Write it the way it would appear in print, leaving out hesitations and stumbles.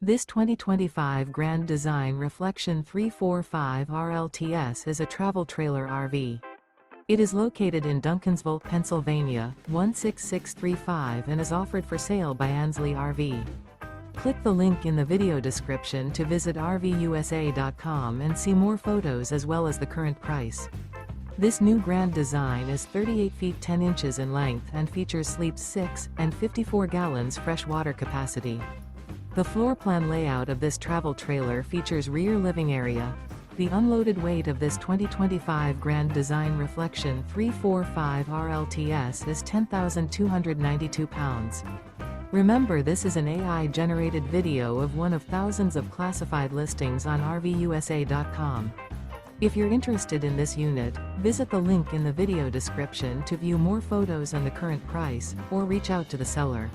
This 2025 Grand Design Reflection 345 RLTS is a travel trailer RV. It is located in Duncansville, Pennsylvania, 16635 and is offered for sale by Ansley RV. Click the link in the video description to visit RVUSA.com and see more photos as well as the current price. This new Grand Design is 38 feet 10 inches in length and features sleeps 6 and 54 gallons fresh water capacity. The floor plan layout of this travel trailer features rear living area. The unloaded weight of this 2025 Grand Design Reflection 345 RLTS is 10,292 pounds. Remember, this is an AI-generated video of one of thousands of classified listings on RVUSA.com. If you're interested in this unit, visit the link in the video description to view more photos and the current price, or reach out to the seller.